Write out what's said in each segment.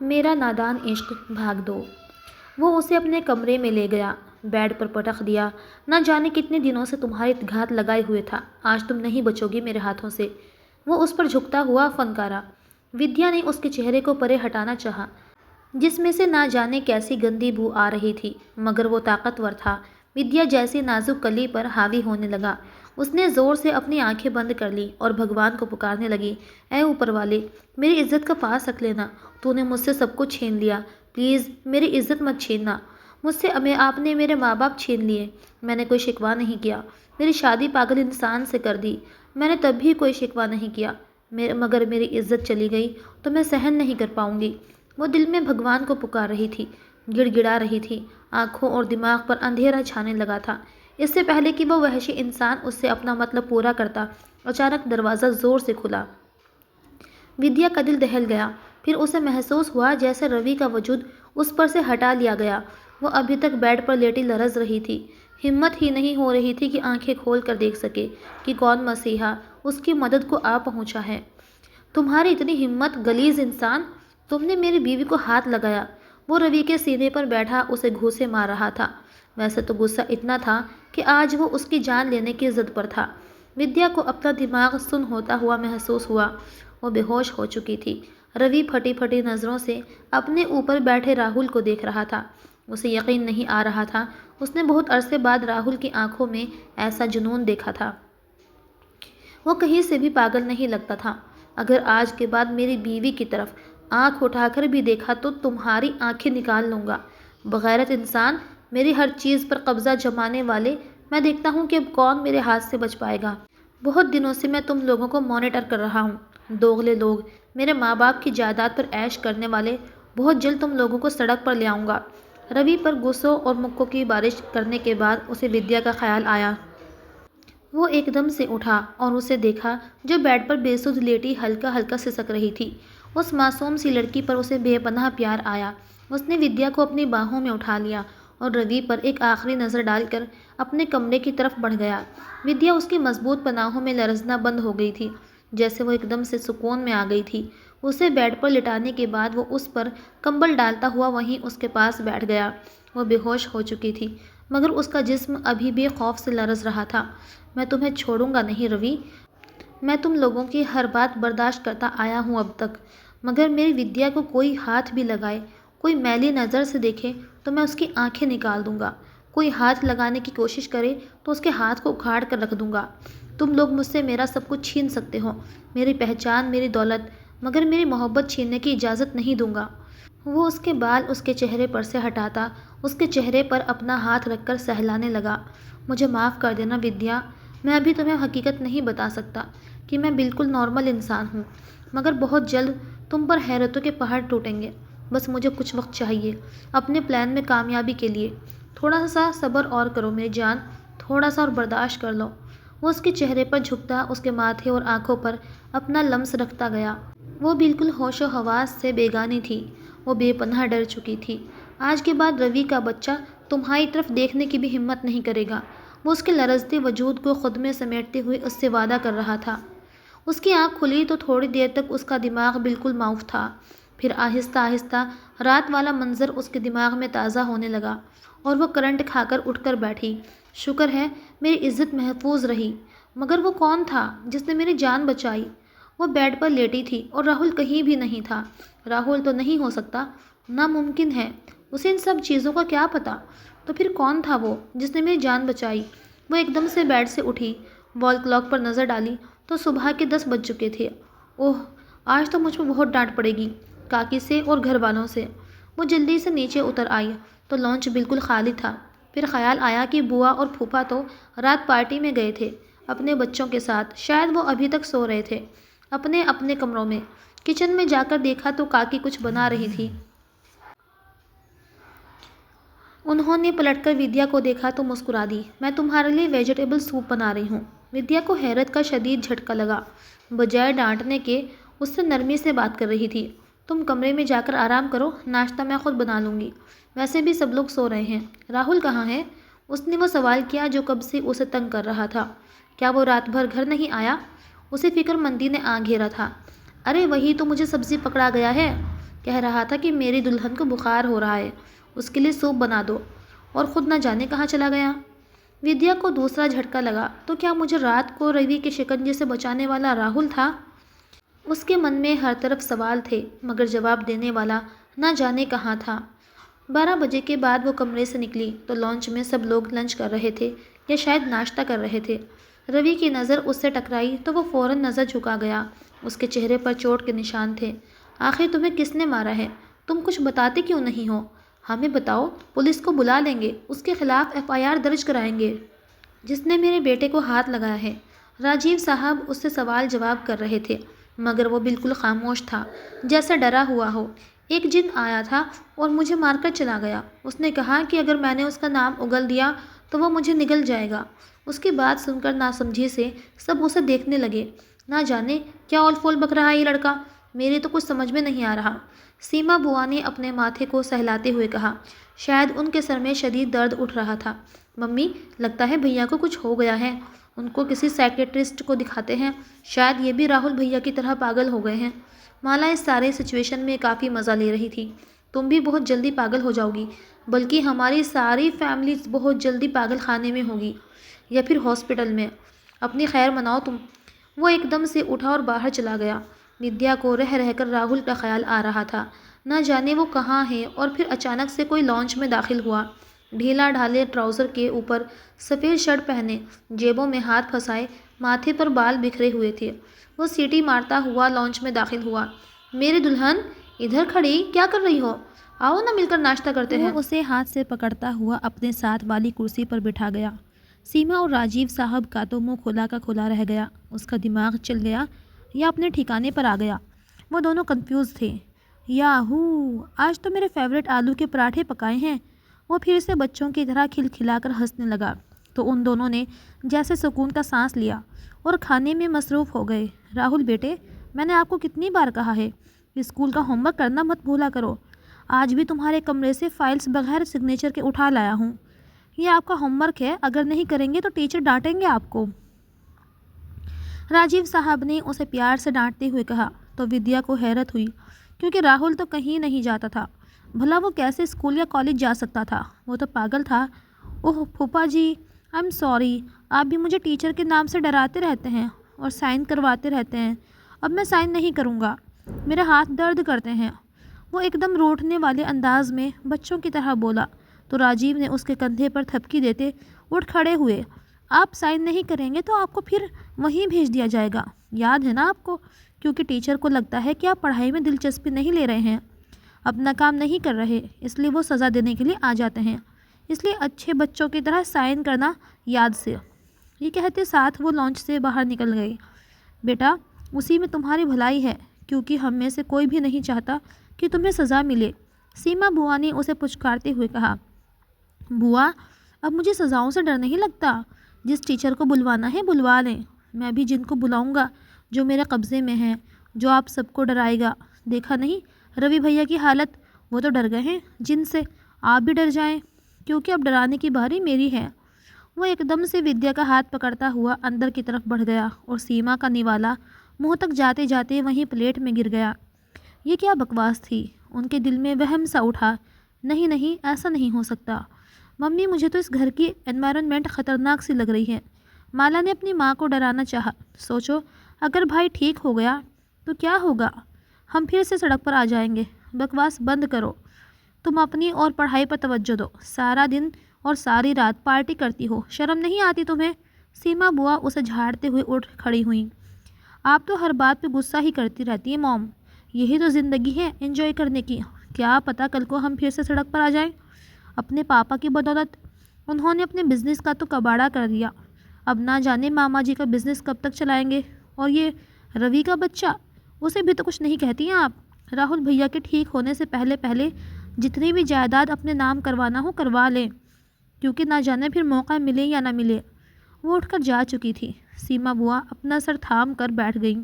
मेरा नादान इश्क भाग दो। वो उसे अपने कमरे में ले गया, बेड पर पटक दिया। न जाने कितने दिनों से तुम्हारे घात लगाए हुए था, आज तुम नहीं बचोगी मेरे हाथों से। वो उस पर झुकता हुआ फनकारा। विद्या ने उसके चेहरे को परे हटाना चाहा, जिसमें से ना जाने कैसी गंदी बू आ रही थी, मगर वो ताकतवर था। विद्या जैसी नाजुक कली पर हावी होने लगा। उसने जोर से अपनी आंखें बंद कर ली और भगवान को पुकारने लगी, ऐ ऊपर वाले, मेरी इज्जत का पास रख लेना। तूने मुझसे सब कुछ छीन लिया, प्लीज़ मेरी इज्जत मत छीनना। मुझसे आपने मेरे माँ बाप छीन लिए। मैंने कोई शिकवा नहीं किया, मेरी शादी पागल इंसान से कर दी। मैंने तब भी कोई शिकवा नहीं किया, मगर मेरी इज्जत चली गई तो मैं सहन नहीं कर पाऊंगी। वो दिल में भगवान को पुकार रही थी, गिड़गिड़ा रही थी। आंखों और दिमाग पर अंधेरा छाने लगा था। इससे पहले कि वो वहशी इंसान उससे अपना मतलब पूरा करता, अचानक दरवाज़ा ज़ोर से खुला। विद्या का दिल दहल गया। फिर उसे महसूस हुआ जैसे रवि का वजूद उस पर से हटा लिया गया। वो अभी तक बेड पर लेटी लरज रही थी। हिम्मत ही नहीं हो रही थी कि आंखें खोल कर देख सके कि कौन मसीहा उसकी मदद को आ पहुंचा है। तुम्हारी इतनी हिम्मत गलीज इंसान, तुमने मेरी बीवी को हाथ लगाया। वो रवि के सीने पर बैठा उसे घूंसे मार रहा था। वैसे तो गुस्सा इतना था कि आज वो उसकी जान लेने की जिद पर था। विद्या को अपना दिमाग सुन्न होता हुआ महसूस हुआ। वो बेहोश हो चुकी थी। रवि फटी फटी नज़रों से अपने ऊपर बैठे राहुल को देख रहा था। उसे यकीन नहीं आ रहा था, उसने बहुत अरसे बाद राहुल की आंखों में ऐसा जुनून देखा था। वो कहीं से भी पागल नहीं लगता था। अगर आज के बाद मेरी बीवी की तरफ आंख उठाकर भी देखा तो तुम्हारी आंखें निकाल लूँगा। बगैरत इंसान, मेरी हर चीज़ पर कब्जा जमाने वाले। मैं देखता हूँ कि अब कौन मेरे हाथ से बच पाएगा। बहुत दिनों से मैं तुम लोगों को मॉनिटर कर रहा हूँ। दोगले लोग, मेरे माँ बाप की जायदाद पर ऐश करने वाले। बहुत जल्द तुम लोगों को सड़क पर ले आऊँगा। रवि पर गुस्सों और मुक्कों की बारिश करने के बाद उसे विद्या का ख्याल आया। वो एकदम से उठा और उसे देखा जो बेड पर बेसुध लेटी हल्का हल्का सिसक रही थी। उस मासूम सी लड़की पर उसे बेपनाह प्यार आया। उसने विद्या को अपनी बाहों में उठा लिया और रवि पर एक आखिरी नज़र डालकर अपने कमरे की तरफ बढ़ गया। विद्या उसकी मजबूत पनाहों में लरजना बंद हो गई थी, जैसे वो एकदम से सुकून में आ गई थी। उसे बेड पर लिटाने के बाद वो उस पर कंबल डालता हुआ वहीं उसके पास बैठ गया। वो बेहोश हो चुकी थी, मगर उसका जिस्म अभी भी खौफ से लरज रहा था। मैं तुम्हें छोड़ूंगा नहीं रवि। मैं तुम लोगों की हर बात बर्दाश्त करता आया हूँ अब तक, मगर मेरी विद्या को कोई हाथ भी लगाए, कोई मैली नज़र से देखे तो मैं उसकी आंखें निकाल दूंगा। कोई हाथ लगाने की कोशिश करे तो उसके हाथ को उखाड़ कर रख दूंगा। तुम लोग मुझसे मेरा सब कुछ छीन सकते हो, मेरी पहचान, मेरी दौलत, मगर मेरी मोहब्बत छीनने की इजाज़त नहीं दूंगा। वो उसके बाल उसके चेहरे पर से हटाता, उसके चेहरे पर अपना हाथ रखकर सहलाने लगा। मुझे माफ़ कर देना विद्या, मैं अभी तुम्हें हकीकत नहीं बता सकता कि मैं बिल्कुल नॉर्मल इंसान हूँ, मगर बहुत जल्द तुम पर हैरतों के पहाड़ टूटेंगे। बस मुझे कुछ वक्त चाहिए अपने प्लान में कामयाबी के लिए। थोड़ा सा सब्र और करो मेरी जान, थोड़ा सा और बर्दाश्त कर लो। वो उसके चेहरे पर झुकता, उसके माथे और आंखों पर अपना लम्स रखता गया। वो बिल्कुल होशो हवास से बेगानी थी। वो बेपनाह डर चुकी थी। आज के बाद रवि का बच्चा तुम्हारी तरफ देखने की भी हिम्मत नहीं करेगा। वो उसके लरजते वजूद को खुद में समेटते हुए उससे वादा कर रहा था। उसकी आंख खुली तो थोड़ी देर तक उसका दिमाग बिल्कुल माउफ था। फिर आहिस्ता आहिस्ता रात वाला मंजर उसके दिमाग में ताज़ा होने लगा और वो करंट खाकर उठकर बैठी। शुक्र है मेरी इज्जत महफूज रही। मगर वो कौन था जिसने मेरी जान बचाई? वो बेड पर लेटी थी और राहुल कहीं भी नहीं था। राहुल तो नहीं हो सकता, नामुमकिन है। उसे इन सब चीज़ों का क्या पता? तो फिर कौन था वो जिसने मेरी जान बचाई? वो एकदम से बेड से उठी, वॉल क्लॉक पर नज़र डाली तो सुबह के 10 बज चुके थे। ओह, आज तो मुझ पर बहुत डांट पड़ेगी, काकी से और घर वालों से। वो जल्दी से नीचे उतर आई तो लॉन्च बिल्कुल खाली था। फिर ख्याल आया कि बुआ और फूफा तो रात पार्टी में गए थे अपने बच्चों के साथ। शायद वो अभी तक सो रहे थे अपने अपने कमरों में। किचन में जाकर देखा तो काकी कुछ बना रही थी। उन्होंने पलटकर विद्या को देखा तो मुस्कुरा दी। मैं तुम्हारे लिए वेजिटेबल सूप बना रही हूँ। विद्या को हैरत का शदीद झटका लगा। बजाय डांटने के उससे नरमी से बात कर रही थी। तुम कमरे में जाकर आराम करो, नाश्ता मैं खुद बना लूँगी। वैसे भी सब लोग सो रहे हैं। राहुल कहाँ है? उसने वो सवाल किया जो कब से उसे तंग कर रहा था। क्या वो रात भर घर नहीं आया? उसे फिक्रमंदी ने आ घेरा था। अरे वही तो मुझे सब्जी पकड़ा गया है। कह रहा था कि मेरी दुल्हन को बुखार हो रहा है, उसके लिए सूप बना दो, और खुद न जाने कहाँ चला गया। विद्या को दूसरा झटका लगा। तो क्या मुझे रात को रवि के शिकंजे से बचाने वाला राहुल था? उसके मन में हर तरफ सवाल थे, मगर जवाब देने वाला न जाने कहाँ था। 12 बजे के बाद वो कमरे से निकली तो लॉन्च में सब लोग लंच कर रहे थे या शायद नाश्ता कर रहे थे। रवि की नज़र उससे टकराई तो वो फ़ौरन नज़र झुका गया। उसके चेहरे पर चोट के निशान थे। आखिर तुम्हें किसने मारा है? तुम कुछ बताते क्यों नहीं हो? हमें बताओ, पुलिस को बुला लेंगे, उसके खिलाफ FIR दर्ज कराएंगे। जिसने मेरे बेटे को हाथ लगाया है। राजीव साहब उससे सवाल जवाब कर रहे थे, मगर वो बिल्कुल खामोश था, जैसा डरा हुआ हो। एक जिन आया था और मुझे मारकर चला गया। उसने कहा कि अगर मैंने उसका नाम उगल दिया तो वो मुझे निगल जाएगा। उसकी बात सुनकर नासमझी से सब उसे देखने लगे। ना जाने क्या ओल फोल बक रहा है ये लड़का, मेरे तो कुछ समझ में नहीं आ रहा। सीमा बुआ ने अपने माथे को सहलाते हुए कहा। शायद उनके सर में शदीद दर्द उठ रहा था। मम्मी, लगता है भैया को कुछ हो गया है, उनको किसी साइकेट्रिस्ट को दिखाते हैं। शायद ये भी राहुल भैया की तरह पागल हो गए हैं। माला इस सारे सिचुएशन में काफ़ी मज़ा ले रही थी। तुम भी बहुत जल्दी पागल हो जाओगी, बल्कि हमारी सारी फैमिली बहुत जल्दी पागल खाने में होगी या फिर हॉस्पिटल में। अपनी खैर मनाओ तुम। वो एकदम से उठा और बाहर चला गया। विद्या को रह रहकर राहुल का ख्याल आ रहा था। न जाने वो कहाँ है। और फिर अचानक से कोई लॉन्च में दाखिल हुआ। ढीला ढाले ट्राउज़र के ऊपर सफ़ेद शर्ट पहने, जेबों में हाथ फंसाए, माथे पर बाल बिखरे हुए थे। वो सीटी मारता हुआ लॉन्च में दाखिल हुआ। मेरी दुल्हन, इधर खड़ी क्या कर रही हो? आओ ना, मिलकर नाश्ता करते हैं। वो उसे हाथ से पकड़ता हुआ अपने साथ वाली कुर्सी पर बिठा गया। सीमा और राजीव साहब का तो मुंह खुला का खुला रह गया। उसका दिमाग चल गया या अपने ठिकाने पर आ गया। वो दोनों कंफ्यूज थे। याहू, आज तो मेरे फेवरेट आलू के पराठे पकाए हैं। वो फिर से बच्चों की तरह खिलखिलाकर हंसने लगा तो उन दोनों ने जैसे सुकून का सांस लिया और खाने में मसरूफ़ हो गए। राहुल बेटे, मैंने आपको कितनी बार कहा है, स्कूल का होमवर्क करना मत भूला करो। आज भी तुम्हारे कमरे से फाइल्स बगैर सिग्नेचर के उठा लाया हूँ। ये आपका होमवर्क है, अगर नहीं करेंगे तो टीचर डांटेंगे आपको। राजीव साहब ने उसे प्यार से डांटते हुए कहा तो विद्या को हैरत हुई, क्योंकि राहुल तो कहीं नहीं जाता था। भला वो कैसे स्कूल या कॉलेज जा सकता था? वो तो पागल था। ओह फूफा जी, आई एम सॉरी, आप भी मुझे टीचर के नाम से डराते रहते हैं और साइन करवाते रहते हैं। अब मैं साइन नहीं करूँगा, मेरे हाथ दर्द करते हैं। वो एकदम रूठने वाले अंदाज में बच्चों की तरह बोला तो राजीव ने उसके कंधे पर थपकी देते उठ खड़े हुए। आप साइन नहीं करेंगे तो आपको फिर वहीं भेज दिया जाएगा, याद है ना आपको? क्योंकि टीचर को लगता है कि आप पढ़ाई में दिलचस्पी नहीं ले रहे हैं, अपना काम नहीं कर रहे, इसलिए वो सज़ा देने के लिए आ जाते हैं। इसलिए अच्छे बच्चों की तरह साइन करना याद से। ये कहते साथ वो लॉन्च से बाहर निकल गई। बेटा, उसी में तुम्हारी भलाई है, क्योंकि हम में से कोई भी नहीं चाहता कि तुम्हें सज़ा मिले। सीमा बुआ ने उसे पुचकारते हुए कहा। बुआ, अब मुझे सज़ाओं से डर नहीं लगता। जिस टीचर को बुलवाना है बुलवा लें। मैं भी जिनको बुलाऊंगा जो मेरे कब्ज़े में है, जो आप सबको डराएगा। देखा नहीं रवि भैया की हालत, वो तो डर गए हैं जिनसे। आप भी डर जाएं, क्योंकि अब डराने की बारी मेरी है। वो एकदम से विद्या का हाथ पकड़ता हुआ अंदर की तरफ बढ़ गया और सीमा का निवाला मुंह तक जाते जाते वहीं प्लेट में गिर गया। ये क्या बकवास थी? उनके दिल में वहम सा उठा। नहीं नहीं, ऐसा नहीं हो सकता। मम्मी, मुझे तो इस घर की एनवायरनमेंट ख़तरनाक सी लग रही है। माला ने अपनी माँ को डराना चाहा। सोचो, अगर भाई ठीक हो गया तो क्या होगा? हम फिर से सड़क पर आ जाएंगे। बकवास बंद करो। तुम अपनी और पढ़ाई पर तवज्जो दो। सारा दिन और सारी रात पार्टी करती हो, शर्म नहीं आती तुम्हें? सीमा बुआ उसे झाड़ते हुए उठ खड़ी हुई। आप तो हर बात पे गुस्सा ही करती रहती है मॉम। यही तो ज़िंदगी है एंजॉय करने की। क्या पता कल को हम फिर से सड़क पर आ जाएं। अपने पापा की बदौलत उन्होंने अपने बिजनेस का तो कबाड़ा कर दिया। अब ना जाने मामा जी का बिजनेस कब तक चलाएंगे। और ये रवि का बच्चा, उसे भी तो कुछ नहीं कहती हैं आप। राहुल भैया के ठीक होने से पहले पहले जितनी भी जायदाद अपने नाम करवाना हो करवा लें, क्योंकि ना जाने फिर मौका मिले या ना मिले। वो उठकर जा चुकी थी। सीमा बुआ अपना सर थाम कर बैठ गई।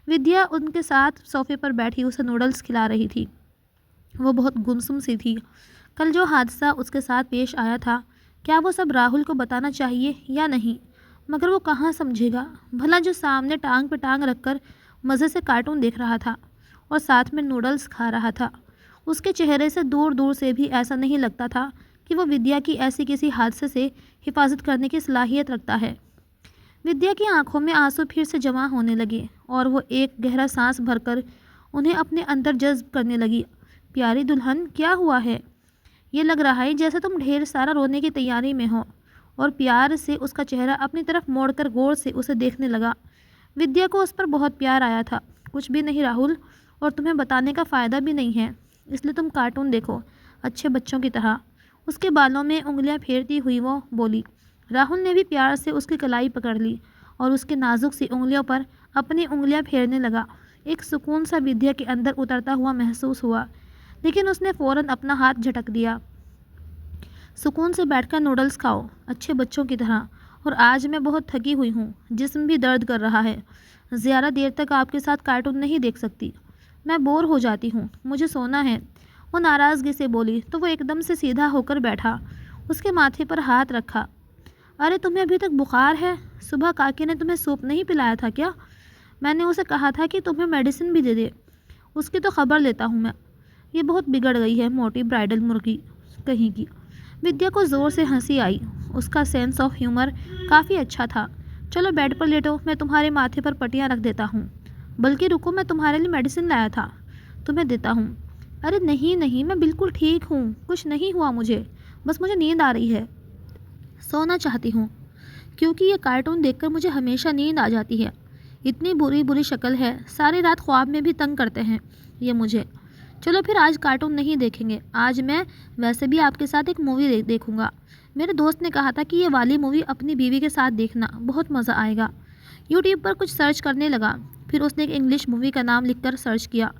विद्या उनके साथ सोफे पर बैठी उसे नूडल्स खिला रही थी। वो बहुत गुमसुम सी थी। कल जो हादसा उसके साथ पेश आया था, क्या वो सब राहुल को बताना चाहिए या नहीं? मगर वो कहाँ समझेगा। भला जो सामने टांग पे टांग रखकर मज़े से कार्टून देख रहा था और साथ में नूडल्स खा रहा था। उसके चेहरे से दूर दूर से भी ऐसा नहीं लगता था कि वो विद्या की ऐसी किसी हादसे से हिफाजत करने की सलाहियत रखता है। विद्या की आंखों में आंसू फिर से जमा होने लगे और वो एक गहरा सांस भरकर उन्हें अपने अंदर जज्ब करने लगी। प्यारी दुल्हन, क्या हुआ है? ये लग रहा है जैसे तुम ढेर सारा रोने की तैयारी में हो। और प्यार से उसका चेहरा अपनी तरफ मोड़कर गौर से उसे देखने लगा। विद्या को उस पर बहुत प्यार आया था। कुछ भी नहीं राहुल, और तुम्हें बताने का फ़ायदा भी नहीं है, इसलिए तुम कार्टून देखो अच्छे बच्चों की तरह। उसके बालों में उंगलियां फेरती हुई वो बोली। राहुल ने भी प्यार से उसकी कलाई पकड़ ली और उसके नाजुक सी उंगलियों पर अपनी उंगलियां फेरने लगा। एक सुकून सा विद्या के अंदर उतरता हुआ महसूस हुआ, लेकिन उसने फ़ौरन अपना हाथ झटक दिया। सुकून से बैठकर नूडल्स खाओ अच्छे बच्चों की तरह, और आज मैं बहुत थकी हुई हूँ, जिस्म भी दर्द कर रहा है। ज़्यादा देर तक आपके साथ कार्टून नहीं देख सकती, मैं बोर हो जाती हूँ, मुझे सोना है। वो नाराज़गी से बोली तो वो एकदम से सीधा होकर बैठा, उसके माथे पर हाथ रखा। अरे तुम्हें अभी तक बुखार है? सुबह काकी ने तुम्हें सूप नहीं पिलाया था क्या? मैंने उसे कहा था कि तुम्हें मेडिसिन भी दे दे, उसकी तो खबर लेता हूँ मैं। ये बहुत बिगड़ गई है मोटी ब्राइडल मुर्गी कहीं की। विद्या को ज़ोर से हंसी आई। उसका सेंस ऑफ ह्यूमर काफ़ी अच्छा था। चलो बेड पर लेटो, मैं तुम्हारे माथे पर पट्टियाँ रख देता हूँ। बल्कि रुको, मैं तुम्हारे लिए मेडिसिन लाया था, तुम्हें देता हूँ। अरे नहीं नहीं, मैं बिल्कुल ठीक हूँ, कुछ नहीं हुआ मुझे, बस मुझे नींद आ रही है, सोना चाहती हूँ। क्योंकि ये कार्टून देखकर मुझे हमेशा नींद आ जाती है। इतनी बुरी बुरी शक्ल है, सारी रात ख्वाब में भी तंग करते हैं ये मुझे। चलो फिर आज कार्टून नहीं देखेंगे, आज मैं वैसे भी आपके साथ एक मूवी देखूंगा। मेरे दोस्त ने कहा था कि ये वाली मूवी अपनी बीवी के साथ देखना, बहुत मज़ा आएगा। यूट्यूब पर कुछ सर्च करने लगा, फिर उसने एक इंग्लिश मूवी का नाम लिखकर सर्च किया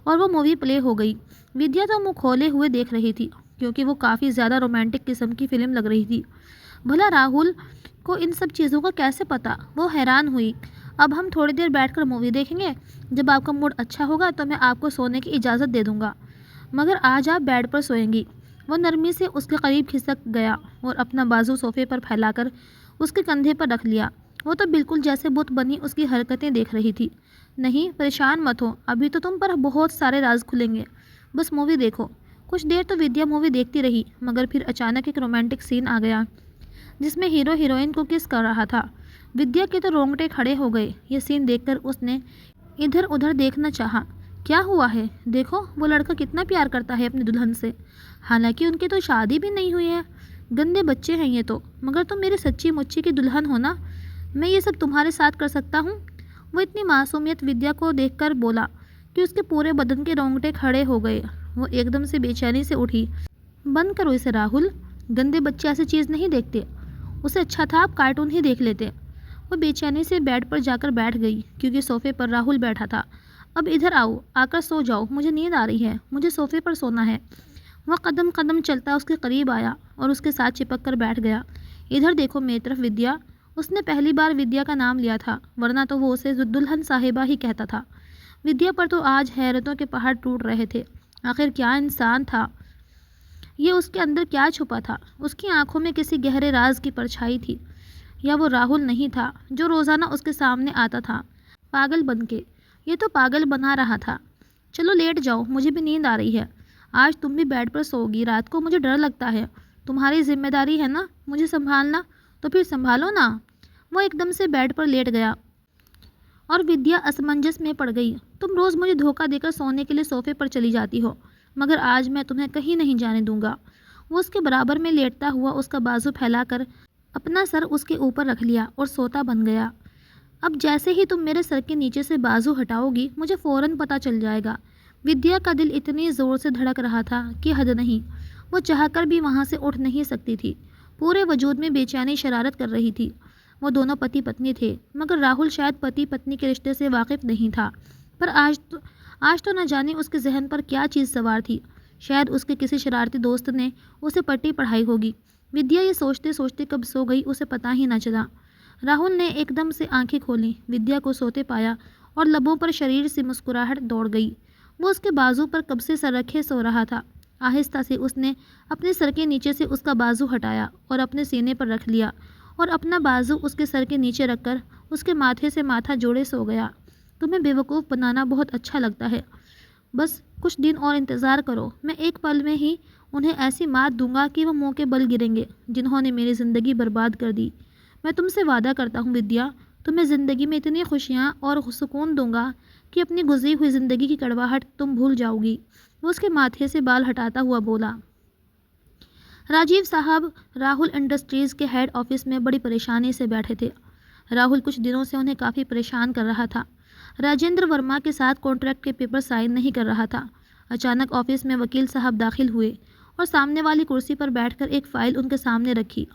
और वो मूवी प्ले हो गई। विद्या तो मुँह खोले हुए देख रही थी, क्योंकि वो काफ़ी ज़्यादा रोमांटिक किस्म की फ़िल्म लग रही थी। भला राहुल को इन सब चीज़ों का कैसे पता? वो हैरान हुई। अब हम थोड़ी देर बैठकर मूवी देखेंगे, जब आपका मूड अच्छा होगा तो मैं आपको सोने की इजाज़त दे दूँगा, मगर आज आप बेड पर सोएंगी। वो नरमी से उसके करीब खिसक गया और अपना बाजू सोफे पर फैलाकर उसके कंधे पर रख लिया। वो तो बिल्कुल जैसे बुत बनी उसकी हरकतें देख रही थी। नहीं, परेशान मत हो, अभी तो तुम पर बहुत सारे राज खुलेंगे, बस मूवी देखो। कुछ देर तो विद्या मूवी देखती रही, मगर फिर अचानक एक रोमांटिक सीन आ गया जिसमें हीरो हीरोइन को किस कर रहा था। विद्या के तो रोंगटे खड़े हो गए। ये सीन देखकर उसने इधर उधर देखना चाहा। क्या हुआ है? देखो वो लड़का कितना प्यार करता है अपनी दुल्हन से, हालांकि उनकी तो शादी भी नहीं हुई है। गंदे बच्चे हैं ये तो, मगर तुम मेरी सच्ची मुच्ची की दुल्हन हो ना, मैं ये सब तुम्हारे साथ कर सकता हूँ। वो इतनी मासूमियत विद्या को देखकर बोला कि उसके पूरे बदन के रोंगटे खड़े हो गए। वो एकदम से बेचैनी से उठी। बंद करो इसे राहुल, गंदे बच्चे ऐसी चीज़ नहीं देखते, उसे अच्छा था आप कार्टून ही देख लेते। वो बेचैनी से बेड पर जाकर बैठ गई, क्योंकि सोफे पर राहुल बैठा था। अब इधर आओ, आकर सो जाओ, मुझे नींद आ रही है, मुझे सोफे पर सोना है। वह कदम कदम चलता उसके करीब आया और उसके साथ चिपक कर बैठ गया। इधर देखो मेरी तरफ विद्या। उसने पहली बार विद्या का नाम लिया था, वरना तो वो उसे दुल्हन साहिबा ही कहता था। विद्या पर तो आज हैरतों के पहाड़ टूट रहे थे। आखिर क्या इंसान था ये, उसके अंदर क्या छुपा था? उसकी आंखों में किसी गहरे राज की परछाई थी, या वो राहुल नहीं था जो रोज़ाना उसके सामने आता था पागल बन के? ये तो पागल बना रहा था। चलो लेट जाओ, मुझे भी नींद आ रही है। आज तुम भी बेड पर सोओगी, रात को मुझे डर लगता है। तुम्हारी जिम्मेदारी है ना मुझे संभालना, तो फिर संभालो ना। वो एकदम से बेड पर लेट गया और विद्या असमंजस में पड़ गई। तुम रोज़ मुझे धोखा देकर सोने के लिए सोफे पर चली जाती हो, मगर आज मैं तुम्हें कहीं नहीं जाने दूंगा। वो उसके बराबर में लेटता हुआ उसका बाजू फैलाकर अपना सर उसके ऊपर रख लिया और सोता बन गया। अब जैसे ही तुम मेरे सर के नीचे से बाजू हटाओगी, मुझे फ़ौरन पता चल जाएगा। विद्या का दिल इतनी ज़ोर से धड़क रहा था कि हद नहीं। वो चाहकर भी वहाँ से उठ नहीं सकती थी। पूरे वजूद में बेचैनी शरारत कर रही थी। वो दोनों पति पत्नी थे, मगर राहुल शायद पति पत्नी के रिश्ते से वाकिफ़ नहीं था। पर आज तो न जाने उसके जहन पर क्या चीज़ सवार थी। शायद उसके किसी शरारती दोस्त ने उसे पट्टी पढ़ाई होगी। विद्या ये सोचते सोचते कब सो गई उसे पता ही न चला। राहुल ने एकदम से आंखें खोली, विद्या को सोते पाया और लबों पर शरीर से मुस्कुराहट दौड़ गई। वो उसके बाजू पर कब से सर रखे सो रहा था। आहिस्ता से उसने अपने सर के नीचे से उसका बाजू हटाया और अपने सीने पर रख लिया और अपना बाजू उसके सर के नीचे रखकर उसके माथे से माथा जोड़े सो गया। तुम्हें बेवकूफ़ बनाना बहुत अच्छा लगता है, बस कुछ दिन और इंतज़ार करो, मैं एक पल में ही उन्हें ऐसी मात दूंगा कि वो मुंह के बल गिरेंगे, जिन्होंने मेरी ज़िंदगी बर्बाद कर दी। मैं तुमसे वादा करता हूँ विद्या, तुम्हें ज़िंदगी में इतनी खुशियाँ और सुकून दूंगा कि अपनी गुजरी हुई ज़िंदगी की कड़वाहट तुम भूल जाओगी। वो उसके माथे से बाल हटाता हुआ बोला। राजीव साहब राहुल इंडस्ट्रीज़ के हेड ऑफिस में बड़ी परेशानी से बैठे थे। राहुल कुछ दिनों से उन्हें काफ़ी परेशान कर रहा था। राजेंद्र वर्मा के साथ कॉन्ट्रैक्ट के पेपर साइन नहीं कर रहा था। अचानक ऑफिस में वकील साहब दाखिल हुए और सामने वाली कुर्सी पर बैठकर एक फ़ाइल उनके सामने रखी।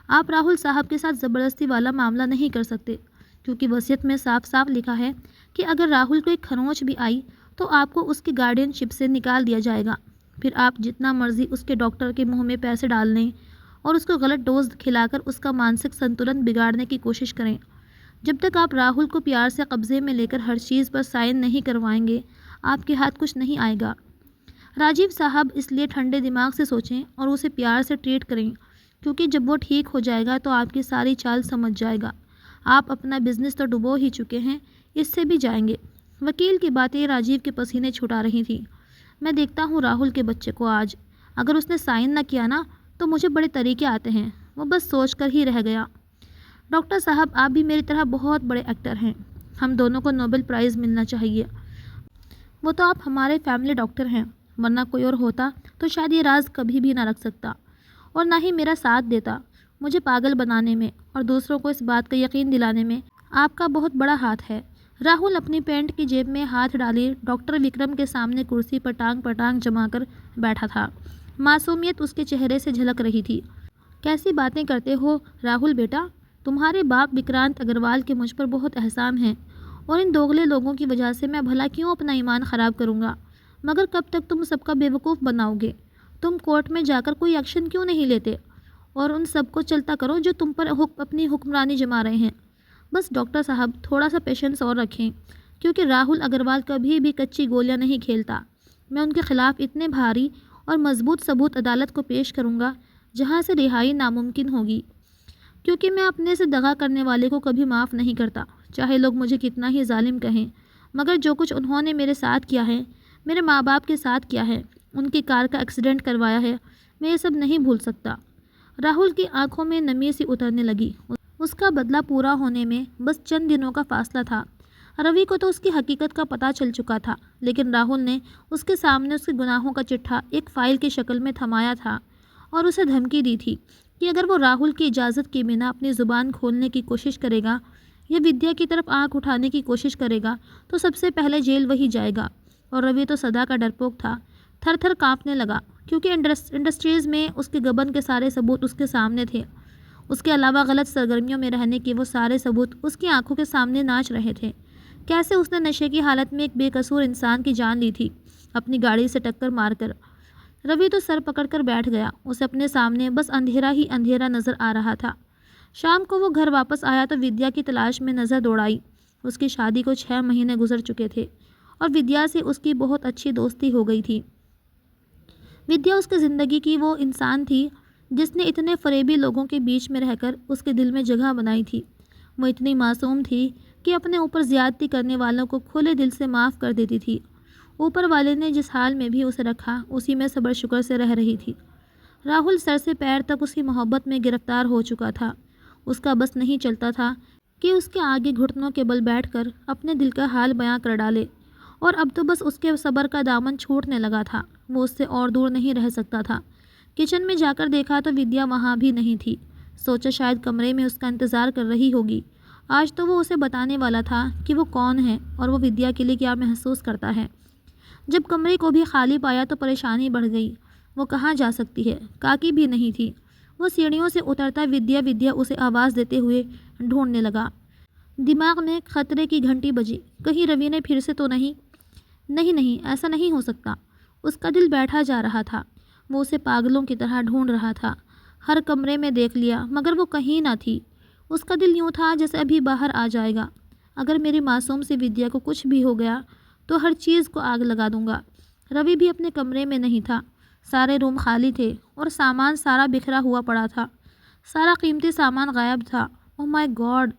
आप राहुल साहब के साथ ज़बरदस्ती वाला मामला नहीं कर सकते, क्योंकि वसीयत में साफ साफ लिखा है कि अगर राहुल को एक खरोंच भी आई तो आपको उसकी गार्डियनशिप से निकाल दिया जाएगा। फिर आप जितना मर्जी उसके डॉक्टर के मुंह में पैसे डाल लें और उसको गलत डोज खिलाकर उसका मानसिक संतुलन बिगाड़ने की कोशिश करें। जब तक आप राहुल को प्यार से कब्जे में लेकर हर चीज़ पर साइन नहीं करवाएंगे, आपके हाथ कुछ नहीं आएगा। राजीव साहब इसलिए ठंडे दिमाग से सोचें और उसे प्यार से ट्रीट करें, क्योंकि जब वो ठीक हो जाएगा तो आपकी सारी चाल समझ जाएगा। आप अपना बिजनेस तो डुबो ही चुके हैं, इससे भी जाएंगे। वकील की बातें राजीव के पसीने छुटा रही थी। मैं देखता हूँ राहुल के बच्चे को आज, अगर उसने साइन न किया ना तो मुझे बड़े तरीके आते हैं। वो बस सोच कर ही रह गया। डॉक्टर साहब, आप भी मेरी तरह बहुत बड़े एक्टर हैं। हम दोनों को नोबेल प्राइज़ मिलना चाहिए। वो तो आप हमारे फैमिली डॉक्टर हैं, वरना कोई और होता तो शायद ये राज कभी भी ना रख सकता और ना ही मेरा साथ देता। मुझे पागल बनाने में और दूसरों को इस बात का यकीन दिलाने में आपका बहुत बड़ा हाथ है। राहुल अपनी पैंट की जेब में हाथ डाले डॉक्टर विक्रम के सामने कुर्सी पर टांग पटांग जमा कर बैठा था। मासूमियत उसके चेहरे से झलक रही थी। कैसी बातें करते हो राहुल बेटा, तुम्हारे बाप विक्रांत अग्रवाल के मुझ पर बहुत एहसान है और इन दोगले लोगों की वजह से मैं भला क्यों अपना ईमान ख़राब करूँगा। मगर कब तक तुम सबका बेवकूफ़ बनाओगे? तुम कोर्ट में जाकर कोई एक्शन क्यों नहीं लेते और उन सबको चलता करो जो तुम पर अपनी हुक्मरानी जमा रहे हैं। बस डॉक्टर साहब, थोड़ा सा पेशेंस और रखें, क्योंकि राहुल अग्रवाल कभी भी कच्ची गोलियां नहीं खेलता। मैं उनके खिलाफ इतने भारी और मजबूत सबूत अदालत को पेश करूंगा जहां से रिहाई नामुमकिन होगी, क्योंकि मैं अपने से दगा करने वाले को कभी माफ़ नहीं करता, चाहे लोग मुझे कितना ही जालिम कहें। मगर जो कुछ उन्होंने मेरे साथ किया है, मेरे माँ बाप के साथ किया है, उनकी कार का एक्सीडेंट करवाया है, मैं ये सब नहीं भूल सकता। राहुल की आंखों में नमी सी उतरने लगी। उसका बदला पूरा होने में बस चंद दिनों का फासला था। रवि को तो उसकी हकीकत का पता चल चुका था, लेकिन राहुल ने उसके सामने उसके गुनाहों का चिट्ठा एक फ़ाइल की शक्ल में थमाया था और उसे धमकी दी थी कि अगर वो राहुल की इजाज़त के बिना अपनी ज़ुबान खोलने की कोशिश करेगा या विद्या की तरफ आंख उठाने की कोशिश करेगा तो सबसे पहले जेल वही जाएगा। और रवि तो सदा का डरपोक था, थर थर काँपने लगा, क्योंकि इंडस्ट्रीज़ में उसके गबन के सारे सबूत उसके सामने थे। उसके अलावा गलत सरगर्मियों में रहने के वो सारे सबूत उसकी आंखों के सामने नाच रहे थे। कैसे उसने नशे की हालत में एक बेकसूर इंसान की जान ली थी, अपनी गाड़ी से टक्कर मारकर। रवि तो सर पकड़कर बैठ गया। उसे अपने सामने बस अंधेरा ही अंधेरा नज़र आ रहा था। शाम को वो घर वापस आया तो विद्या की तलाश में नज़र दौड़ाई। उसकी शादी को 6 महीने गुजर चुके थे और विद्या से उसकी बहुत अच्छी दोस्ती हो गई थी। विद्या उसकी ज़िंदगी की वो इंसान थी जिसने इतने फरेबी लोगों के बीच में रहकर उसके दिल में जगह बनाई थी। वो इतनी मासूम थी कि अपने ऊपर ज़्यादती करने वालों को खुले दिल से माफ़ कर देती थी। ऊपर वाले ने जिस हाल में भी उसे रखा, उसी में सब्र शुक्र से रह रही थी। राहुल सर से पैर तक उसकी मोहब्बत में गिरफ्तार हो चुका था। उसका बस नहीं चलता था कि उसके आगे घुटनों के बल बैठकर अपने दिल का हाल बयां कर डाले, और अब तो बस उसके सब्र का दामन छूटने लगा था। वो उससे और दूर नहीं रह सकता था। किचन में जाकर देखा तो विद्या वहाँ भी नहीं थी। सोचा शायद कमरे में उसका इंतज़ार कर रही होगी। आज तो वो उसे बताने वाला था कि वो कौन है और वो विद्या के लिए क्या महसूस करता है। जब कमरे को भी खाली पाया तो परेशानी बढ़ गई। वो कहाँ जा सकती है? काकी भी नहीं थी। वो सीढ़ियों से उतरता विद्या विद्या उसे आवाज़ देते हुए ढूंढने लगा। दिमाग में खतरे की घंटी बजी। कहीं रवि ने फिर से तो नहीं? नहीं नहीं, ऐसा नहीं हो सकता। उसका दिल बैठा जा रहा था। वो उसे पागलों की तरह ढूंढ रहा था। हर कमरे में देख लिया मगर वो कहीं ना थी। उसका दिल यूँ था जैसे अभी बाहर आ जाएगा। अगर मेरी मासूम सी विद्या को कुछ भी हो गया तो हर चीज़ को आग लगा दूंगा। रवि भी अपने कमरे में नहीं था। सारे रूम खाली थे और सामान सारा बिखरा हुआ पड़ा था। सारा कीमती सामान गायब था। Oh my God!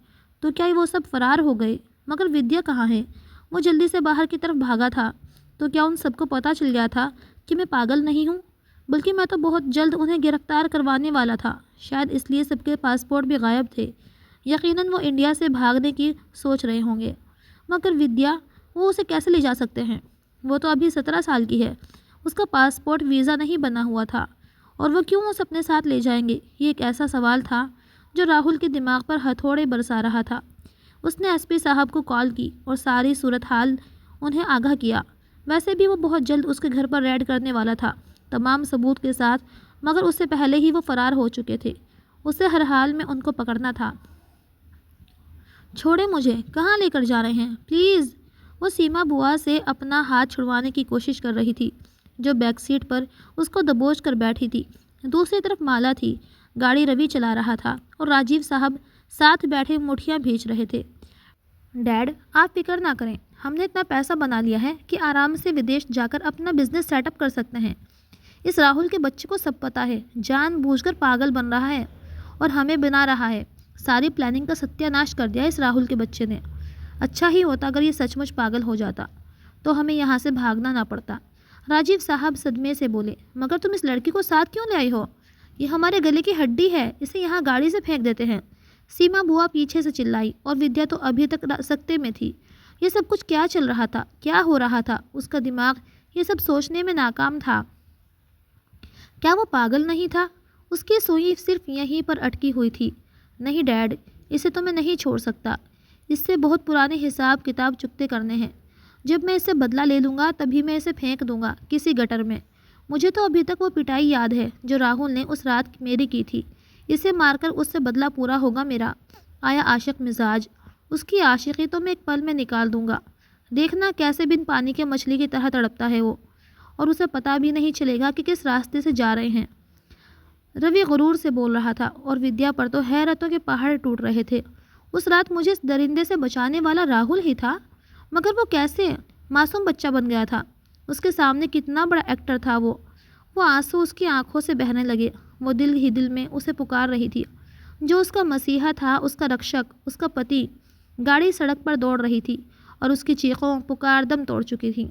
तो क्या वो सब फरार हो गए? मगर विद्या कहाँ है? वो जल्दी से बाहर की तरफ भागा था। तो क्या उन सबको पता चल गया था कि मैं पागल नहीं हूँ? बल्कि मैं तो बहुत जल्द उन्हें गिरफ्तार करवाने वाला था। शायद इसलिए सबके पासपोर्ट भी गायब थे। यकीनन वो इंडिया से भागने की सोच रहे होंगे। मगर विद्या, वो उसे कैसे ले जा सकते हैं? वो तो अभी 17 साल की है। उसका पासपोर्ट वीज़ा नहीं बना हुआ था। और वो क्यों उसे अपने साथ ले जाएंगे? ये एक ऐसा सवाल था जो राहुल के दिमाग पर हथौड़े बरसा रहा था। उसने एसपी साहब को कॉल की और सारी सूरत हाल उन्हें आगाह किया। वैसे भी वो बहुत जल्द उसके घर पर रेड करने वाला था, तमाम सबूत के साथ, मगर उससे पहले ही वो फरार हो चुके थे। उसे हर हाल में उनको पकड़ना था। छोड़े मुझे, कहाँ लेकर जा रहे हैं? प्लीज़। वो सीमा बुआ से अपना हाथ छुड़वाने की कोशिश कर रही थी, जो बैक सीट पर उसको दबोच कर बैठी थी। दूसरी तरफ माला थी। गाड़ी रवि चला रहा था और राजीव साहब साथ बैठे मुठियाँ भींच रहे थे। डैड, आप फिक्र ना करें। हमने इतना पैसा बना लिया है कि आराम से विदेश जाकर अपना बिजनेस सेटअप कर सकते हैं। इस राहुल के बच्चे को सब पता है, जानबूझकर पागल बन रहा है और हमें बना रहा है। सारी प्लानिंग का सत्यानाश कर दिया इस राहुल के बच्चे ने। अच्छा ही होता अगर ये सचमुच पागल हो जाता, तो हमें यहाँ से भागना ना पड़ता। राजीव साहब सदमे से बोले, मगर तुम इस लड़की को साथ क्यों ले आई हो? ये हमारे गले की हड्डी है, इसे यहाँ गाड़ी से फेंक देते हैं। सीमा बुआ पीछे से चिल्लाई और विद्या तो अभी तक सकते में थी। ये सब कुछ क्या चल रहा था? क्या हो रहा था? उसका दिमाग ये सब सोचने में नाकाम था। क्या वो पागल नहीं था? उसकी सुई सिर्फ यहीं पर अटकी हुई थी। नहीं डैड, इसे तो मैं नहीं छोड़ सकता। इससे बहुत पुराने हिसाब किताब चुकते करने हैं। जब मैं इससे बदला ले लूँगा तभी मैं इसे फेंक दूँगा किसी गटर में। मुझे तो अभी तक वो पिटाई याद है जो राहुल ने उस रात मेरी की थी। इसे मारकर उससे बदला पूरा होगा मेरा। आया आशिक मिजाज, उसकी आशिकी तो मैं एक पल में निकाल दूँगा। देखना कैसे बिन पानी के मछली की तरह तड़पता है वो, और उसे पता भी नहीं चलेगा कि किस रास्ते से जा रहे हैं। रवि गुरूर से बोल रहा था और विद्या पर तो हैरतों के पहाड़ टूट रहे थे। उस रात मुझे इस दरिंदे से बचाने वाला राहुल ही था, मगर वो कैसे मासूम बच्चा बन गया था? उसके सामने कितना बड़ा एक्टर था वो। आंसू उसकी आंखों से बहने लगे। वो दिल ही दिल में उसे पुकार रही थी। जो उसका मसीहा था, उसका रक्षक, उसका पति। गाड़ी सड़क पर दौड़ रही थी और उसकी चीखों पुकार दम तोड़ चुकी थी।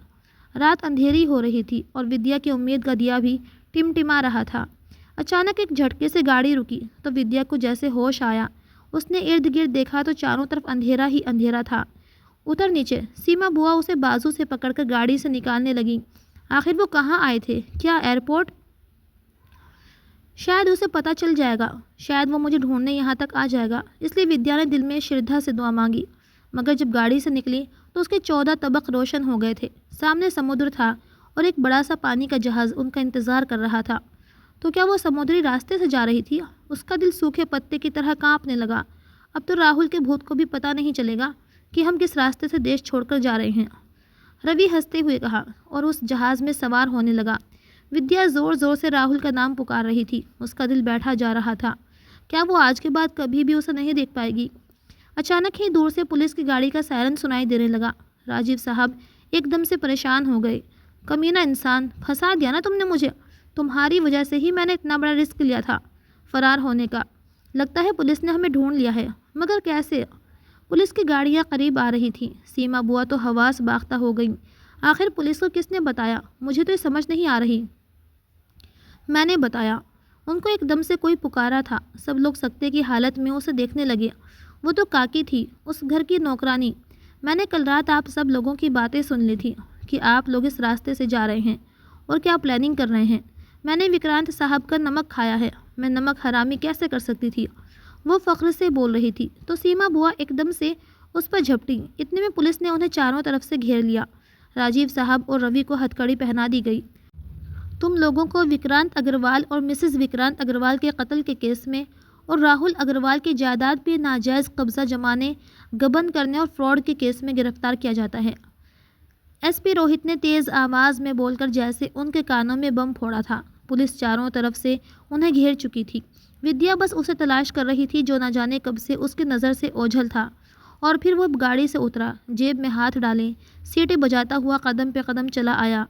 रात अंधेरी हो रही थी और विद्या की उम्मीद का दिया भी टिमटिमा रहा था। अचानक एक झटके से गाड़ी रुकी तो विद्या को जैसे होश आया। उसने इर्द गिर्द देखा तो चारों तरफ अंधेरा ही अंधेरा था। उतर नीचे। सीमा बुआ उसे बाजू से पकड़कर गाड़ी से निकालने लगी। आखिर वो कहाँ आए थे? क्या एयरपोर्ट? शायद उसे पता चल जाएगा, शायद वो मुझे ढूंढने यहाँ तक आ जाएगा। इसलिए विद्या ने दिल में श्रद्धा से दुआ मांगी। मगर जब गाड़ी से निकली तो उसके 14 तबक रोशन हो गए थे। सामने समुद्र था और एक बड़ा सा पानी का जहाज़ उनका इंतज़ार कर रहा था। तो क्या वो समुद्री रास्ते से जा रही थी? उसका दिल सूखे पत्ते की तरह कांपने लगा। अब तो राहुल के भूत को भी पता नहीं चलेगा कि हम किस रास्ते से देश छोड़कर जा रहे हैं। रवि हंसते हुए कहा और उस जहाज़ में सवार होने लगा। विद्या ज़ोर ज़ोर से राहुल का नाम पुकार रही थी। उसका दिल बैठा जा रहा था। क्या वो आज के बाद कभी भी उसे नहीं देख पाएगी? अचानक ही दूर से पुलिस की गाड़ी का सायरन सुनाई देने लगा। राजीव साहब एकदम से परेशान हो गए। कमीना इंसान, फंसा दिया ना तुमने मुझे। तुम्हारी वजह से ही मैंने इतना बड़ा रिस्क लिया था फरार होने का। लगता है पुलिस ने हमें ढूंढ लिया है, मगर कैसे? पुलिस की गाड़ियाँ करीब आ रही थीं। सीमा बुआ तो हवास बाख्ता हो गई। आखिर पुलिस को किसने बताया? मुझे तो ये समझ नहीं आ रही। मैंने बताया। उनको एकदम से कोई पुकारा था। सब लोग सकते की हालत में उसे देखने लगे। वो तो काकी थी, उस घर की नौकरानी। मैंने कल रात आप सब लोगों की बातें सुन ली थी कि आप लोग इस रास्ते से जा रहे हैं और क्या प्लानिंग कर रहे हैं। मैंने विक्रांत साहब का नमक खाया है। मैं नमक हरामी कैसे कर सकती थी? वो फ़ख्र से बोल रही थी तो सीमा बुआ एकदम से उस पर झपटी। इतने में पुलिस ने उन्हें चारों तरफ से घेर लिया। राजीव साहब और रवि को हथकड़ी पहना दी गई। तुम लोगों को विक्रांत अग्रवाल और मिसेस विक्रांत अग्रवाल के कत्ल के केस में और राहुल अग्रवाल की जायदाद पर नाजायज़ कब्जा जमाने, गबन करने और फ्रॉड के केस में गिरफ्तार किया जाता है। एसपी रोहित ने तेज़ आवाज़ में बोलकर जैसे उनके कानों में बम फोड़ा था। पुलिस चारों तरफ से उन्हें घेर चुकी थी। विद्या बस उसे तलाश कर रही थी जो न जाने कब से उसकी नज़र से ओझल था। और फिर वो गाड़ी से उतरा, जेब में हाथ डाले, सीटें बजाता हुआ कदम पे कदम चला आया।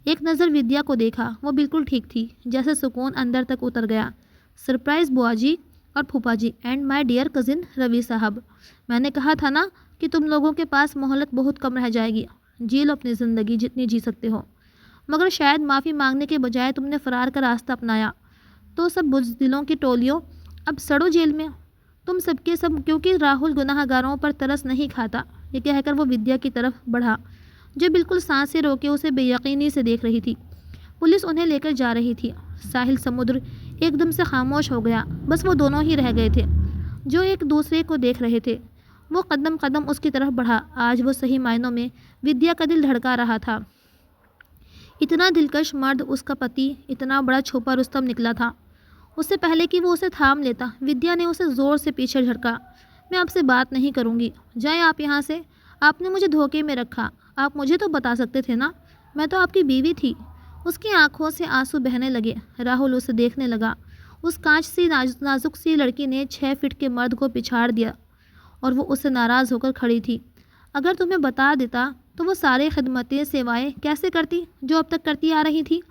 एक नज़र विद्या को देखा। वो बिल्कुल ठीक थी, जैसे सुकून अंदर तक उतर गया। सरप्राइज़ बुआ जी और फूफा जी and my dear cousin Ravi साहब। मैंने कहा था ना कि तुम लोगों के पास मोहलत बहुत कम रह जाएगी। जी लो अपनी ज़िंदगी जितनी जी सकते हो, मगर शायद माफ़ी मांगने के बजाय तुमने फ़रार का रास्ता अपनाया। तो सब बुज़दिलों की टोलियों, अब सड़ो जेल में। तुम सबके सब, क्योंकि राहुल गुनाहगारों पर तरस नहीं खाता। ये कहकर वो विद्या की तरफ बढ़ा, जो बिल्कुल सांसें रोके उसे बेयकीनी से देख रही थी। पुलिस उन्हें लेकर जा रही थी। साहिल समुद्र एकदम से खामोश हो गया। बस वो दोनों ही रह गए थे, जो एक दूसरे को देख रहे थे। वो कदम कदम उसकी तरफ बढ़ा। आज वो सही मायनों में विद्या का दिल धड़का रहा था। इतना दिलकश मर्द उसका पति, इतना बड़ा छुपा रुस्तम निकला था। उससे पहले कि वो उसे थाम लेता, विद्या ने उसे ज़ोर से पीछे झटका। मैं आपसे बात नहीं करूँगी, जाएं आप यहाँ से। आपने मुझे धोखे में रखा। आप मुझे तो बता सकते थे ना, मैं तो आपकी बीवी थी। उसकी आंखों से आंसू बहने लगे। राहुल उसे देखने लगा। उस कांच सी नाजुक सी लड़की ने 6 फीट के मर्द को पिछाड़ दिया और वो उससे नाराज़ होकर खड़ी थी। अगर तुम्हें बता देता तो वो सारे खिदमतें सेवाएं कैसे करती जो अब तक करती आ रही थी।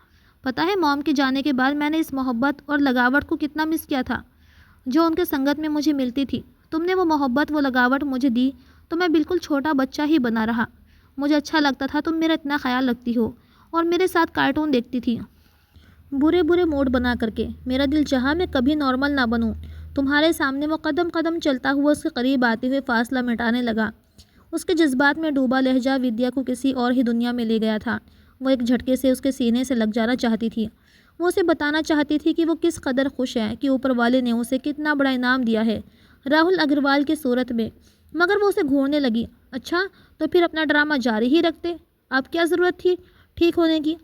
पता है, मॉम के जाने के बाद मैंने इस मोहब्बत और लगावट को कितना मिस किया था जो उनके संगत में मुझे मिलती थी। तुमने वो मोहब्बत, वो लगावट मुझे दी तो मैं बिल्कुल छोटा बच्चा ही बना रहा। मुझे अच्छा लगता था तुम मेरा इतना ख्याल रखती हो और मेरे साथ कार्टून देखती थी, बुरे बुरे मूड बना करके। मेरा दिल चाहा मैं कभी नॉर्मल ना बनूं। तुम्हारे सामने वो कदम कदम चलता हुआ उसके करीब आते हुए फासला मिटाने लगा। उसके जज्बात में डूबा लहजा विद्या को किसी और ही दुनिया में ले गया था। वो एक झटके से उसके सीने से लग जाना चाहती थी। वो उसे बताना चाहती थी कि वो किस कदर खुश है, कि ऊपर वाले ने उसे कितना बड़ा इनाम दिया है राहुल अग्रवाल की सूरत में। मगर वो उसे घूरने लगी। अच्छा, तो फिर अपना ड्रामा जारी ही रखते। अब क्या ज़रूरत थी ठीक होने की?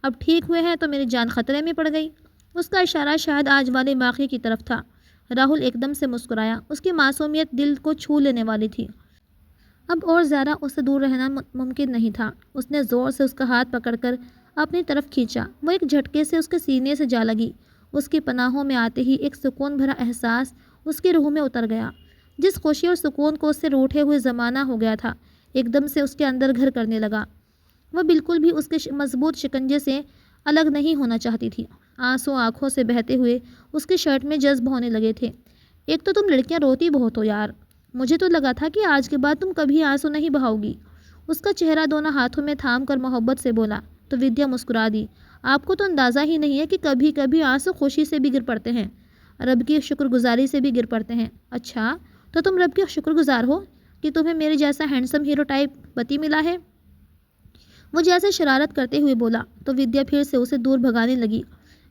अब ठीक हुए हैं तो मेरी जान खतरे में पड़ गई। उसका इशारा शायद आज वाले वाक़े की तरफ था। राहुल एकदम से मुस्कुराया। उसकी मासूमियत दिल को छू लेने वाली थी। अब और ज़्यादा उससे दूर रहना मुमकिन नहीं था। उसने ज़ोर से उसका हाथ पकड़कर अपनी तरफ खींचा। वो एक झटके से उसके सीने से जा लगी। उसकी पनाहों में आते ही एक सुकून भरा एहसास उसकी रूह में उतर गया। जिस खुशी और सुकून को उससे रूठे हुए ज़माना हो गया था, एकदम से उसके अंदर घर करने लगा। वह बिल्कुल भी उसके मजबूत शिकंजे से अलग नहीं होना चाहती थी। आंसू आंखों से बहते हुए उसकी शर्ट में जज्ब होने लगे थे। एक तो तुम लड़कियां रोती बहुत हो यार। मुझे तो लगा था कि आज के बाद तुम कभी आंसू नहीं बहाओगी। उसका चेहरा दोनों हाथों में थाम कर मोहब्बत से बोला। तो विद्या मुस्कुरा दी। आपको तो अंदाज़ा ही नहीं है कि कभी कभी आंसू खुशी से भी गिर पड़ते हैं, रब की शुक्रगुजारी से भी गिर पड़ते हैं। अच्छा, तो तुम रब के शुक्रगुजार हो कि तुम्हें मेरे जैसा हैंडसम हीरो टाइप पति मिला है। वो जैसे शरारत करते हुए बोला। तो विद्या फिर से उसे दूर भगाने लगी।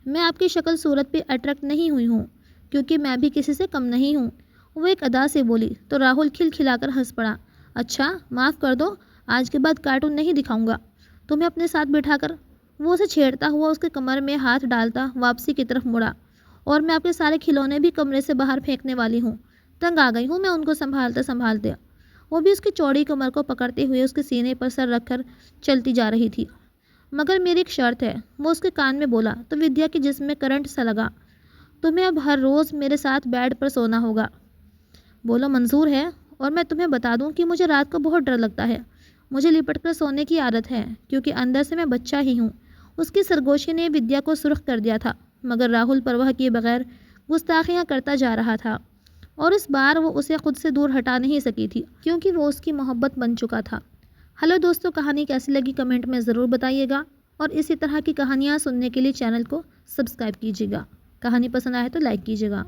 मैं आपकी शक्ल सूरत पे अट्रैक्ट नहीं हुई हूँ, क्योंकि मैं भी किसी से कम नहीं हूँ, वो एक अदा से बोली। तो राहुल खिलखिलाकर हंस पड़ा। अच्छा, माफ़ कर दो, आज के बाद कार्टून नहीं दिखाऊंगा तुम्हें अपने साथ बिठाकर। वो उसे छेड़ता हुआ उसके कमर में हाथ डालता वापसी की तरफ मुड़ा। और मैं आपके सारे खिलौने भी कमरे से बाहर फेंकने वाली हूँ। तंग आ गई हूँ मैं उनको संभालते संभालते। वो भी उसकी चौड़ी कमर को पकड़ते हुए उसके सीने पर सर रखकर चलती जा रही थी। मगर मेरी एक शर्त है, वो उसके कान में बोला। तो विद्या के जिस्म में करंट सा लगा। तुम्हें अब हर रोज़ मेरे साथ बेड पर सोना होगा। बोलो मंजूर है। और मैं तुम्हें बता दूं कि मुझे रात को बहुत डर लगता है। मुझे लिपट कर सोने की आदत है, क्योंकि अंदर से मैं बच्चा ही हूँ। उसकी सरगोशी ने विद्या को सुर्ख कर दिया था, मगर राहुल परवाह किए बगैर गुस्ताखियाँ करता जा रहा था। और इस बार वो उसे खुद से दूर हटा नहीं सकी थी, क्योंकि वो उसकी मोहब्बत बन चुका था। हेलो दोस्तों, कहानी कैसी लगी कमेंट में ज़रूर बताइएगा। और इसी तरह की कहानियाँ सुनने के लिए चैनल को सब्सक्राइब कीजिएगा। कहानी पसंद आए तो लाइक कीजिएगा।